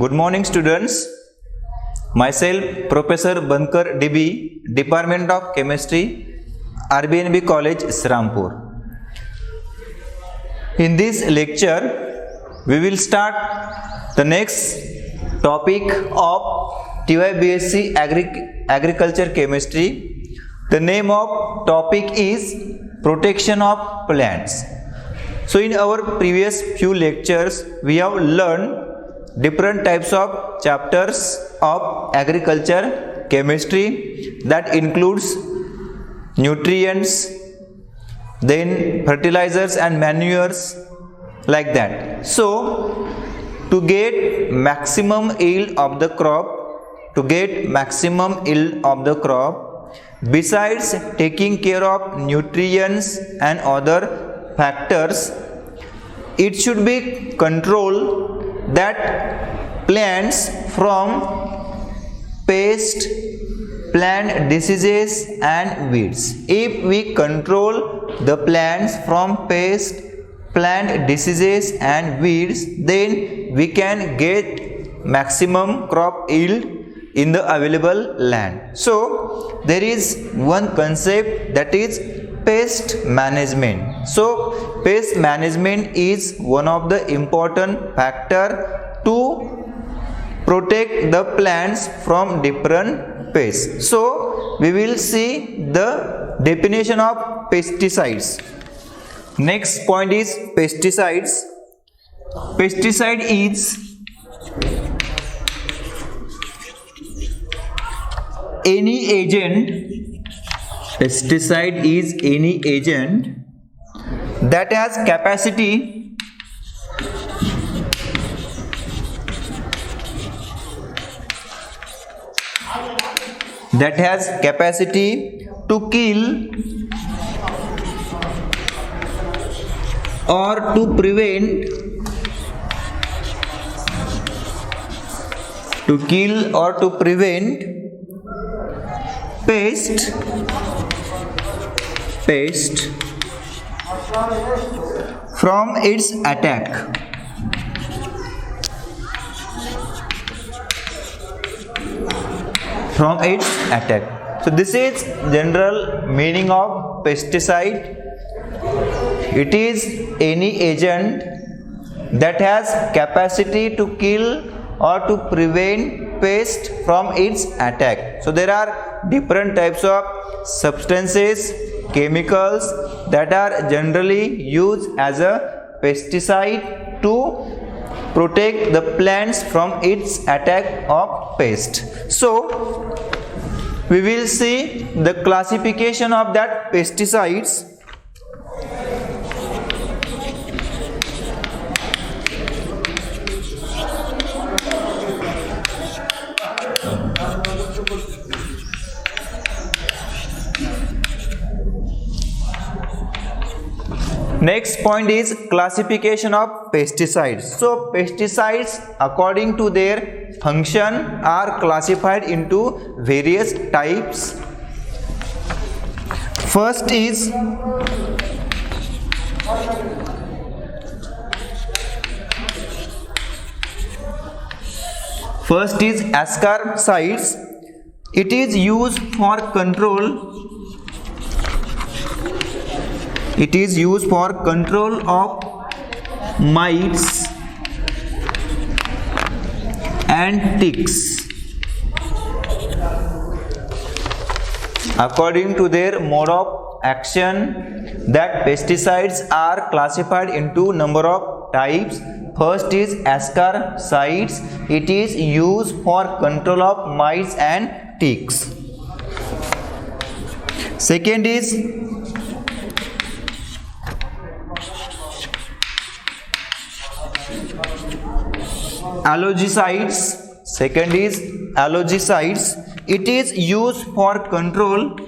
Good morning, students. Myself, Professor Bankar DB, Department of Chemistry, RBNB College, Srampur. In this lecture, we will start the next topic of TYBSc Agriculture Chemistry. The name of topic is Protection of Plants. So in our previous few lectures, we have learned different types of chapters of agriculture chemistry, that includes nutrients, then fertilizers and manures, like that. So to get maximum yield of the crop, besides taking care of nutrients and other factors, it should be controlled that plants from pest, plant diseases and weeds. If we control the plants from pest, plant diseases and weeds, then we can get maximum crop yield in the available land. So there is one concept, that is pest management. So pest management is one of the important factor to protect the plants from different pests. So we will see the definition of pesticides. Next point is pesticides. Pesticide is any agent. Pesticide is any agent that has capacity to kill or to prevent pest from its attack. So this is general meaning of pesticide. It is any agent that has capacity to kill or to prevent pest from its attack. So there are different types of substances, chemicals that are generally used as a pesticide to protect the plants from its attack of pest. So we will see the classification of that pesticides. Next point is classification of pesticides. So pesticides, according to their function, are classified into various types. First is ascaricides. It is used for control of mites and ticks. According to their mode of action, that pesticides are classified into number of types. First is ascaricides. It is used for control of mites and ticks. Second is algicides. It is used for control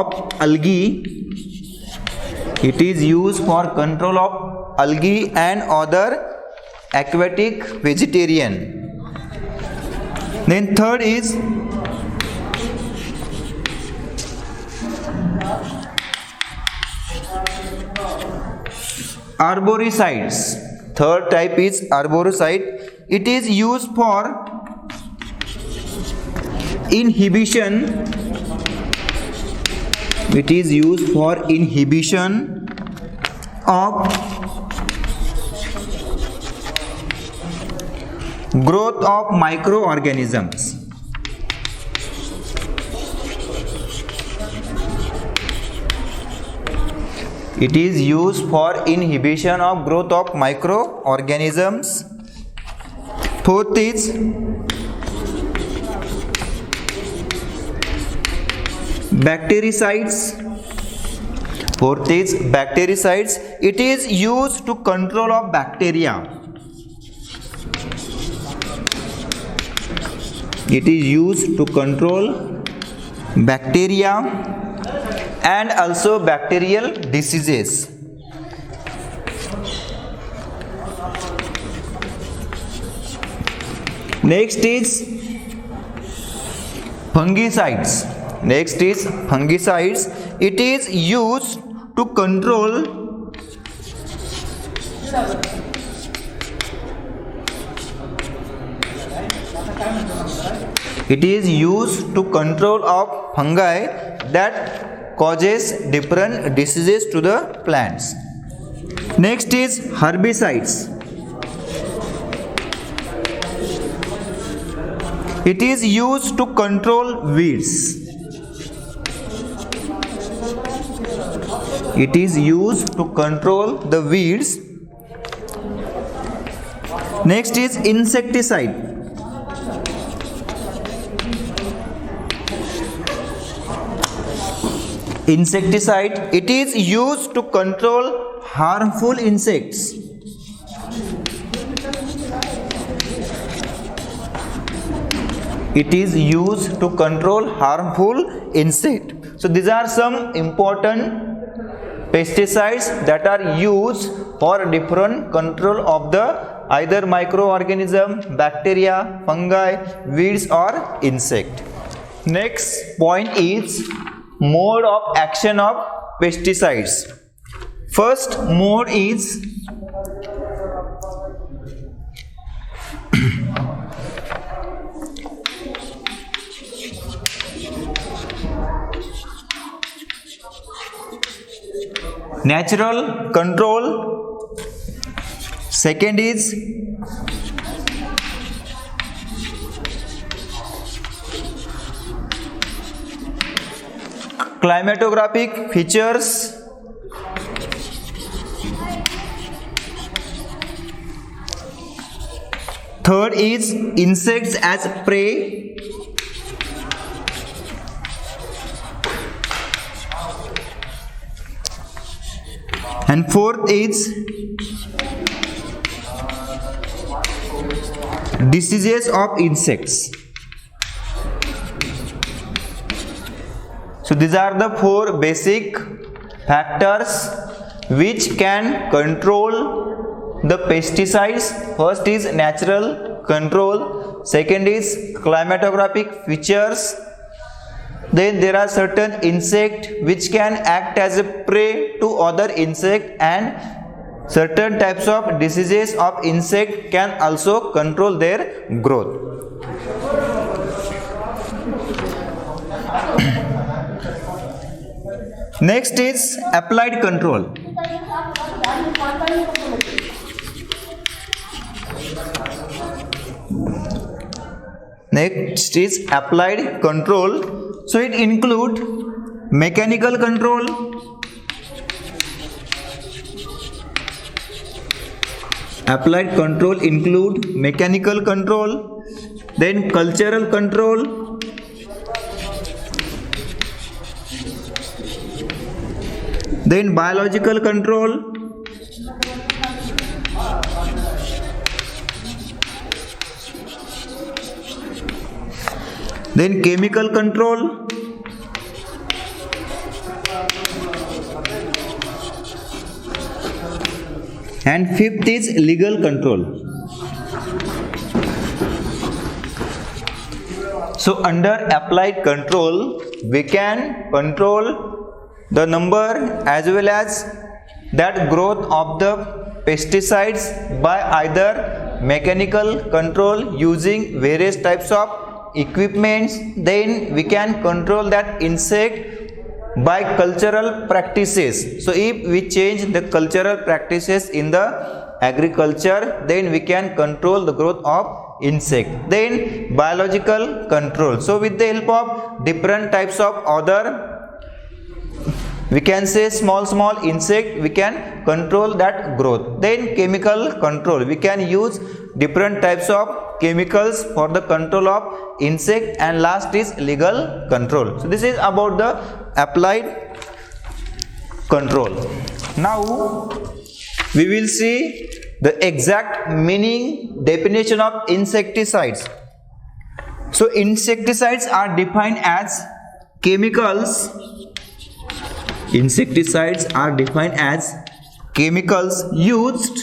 of algae. And other aquatic vegetarian. Then third is Arboricides. Third type is arboricide. It is used for inhibition. It is used for inhibition of growth of microorganisms. It is used for inhibition of growth of microorganisms. Fourth is bactericides. Fourth is bactericides. It is used to control of bacteria. It is used to control bacteria and also bacterial diseases. Next is fungicides. Next is fungicides. It is used to control of fungi that causes different diseases to the plants. Next is herbicides. It is used to control weeds. It is used to control the weeds. Next is insecticide. Insecticide. It is used to control harmful insects. It is used to control harmful insect. So these are some important pesticides that are used for different control of the either microorganism, bacteria, fungi, weeds or insect. Next point is mode of action of pesticides. First mode is natural control. Second is climatographic features. Third is insects as prey. And fourth is diseases of insects. So these are the four basic factors which can control the pesticides. First is natural control, second is climatographic features, then there are certain insect which can act as a prey to other insect, and certain types of diseases of insect can also control their growth. Next is applied control. Next is applied control. So it includes mechanical control, applied control include mechanical control, then cultural control, then biological control, then chemical control, and fifth is legal control. So under applied control we can control the number as well as that growth of the pesticides by either mechanical control using various types of equipments. Then we can control that insect by cultural practices. So if we change the cultural practices in the agriculture, then we can control the growth of insect. Then biological control. So with the help of different types of other, we can say small insect, we can control that growth. Then chemical control, we can use different types of chemicals for the control of insect. And last is legal control. So this is about the applied control. Now we will see the exact meaning, definition of insecticides. So insecticides are defined as chemicals. Insecticides are defined as chemicals used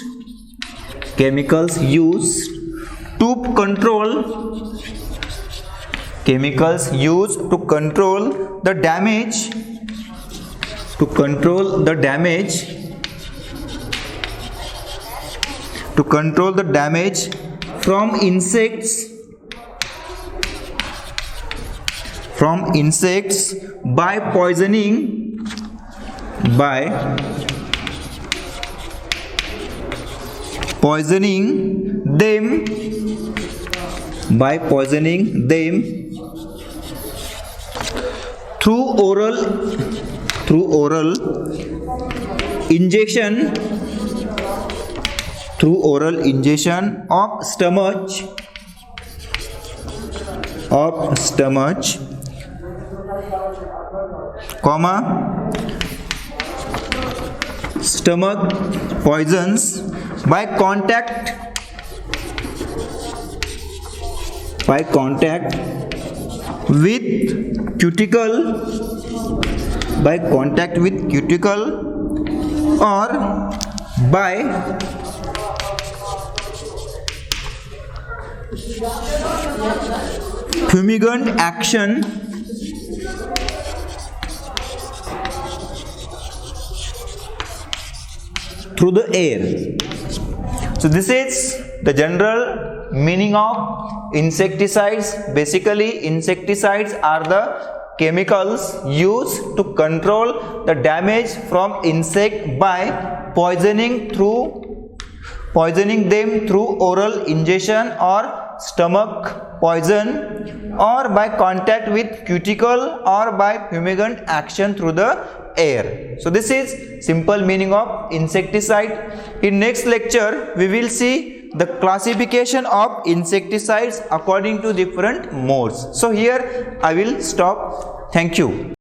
to control the damage from insects by poisoning them through oral injection of stomach, stomach poisons by contact with cuticle, or by fumigant action through the air. So this is the general meaning of insecticides. Basically, insecticides are the chemicals used to control the damage from insect by poisoning them through oral ingestion or stomach poison, or by contact with cuticle, or by fumigant action through the air. So this is simple meaning of insecticide. In next lecture we will see the classification of insecticides according to different modes. So here I will stop. Thank you.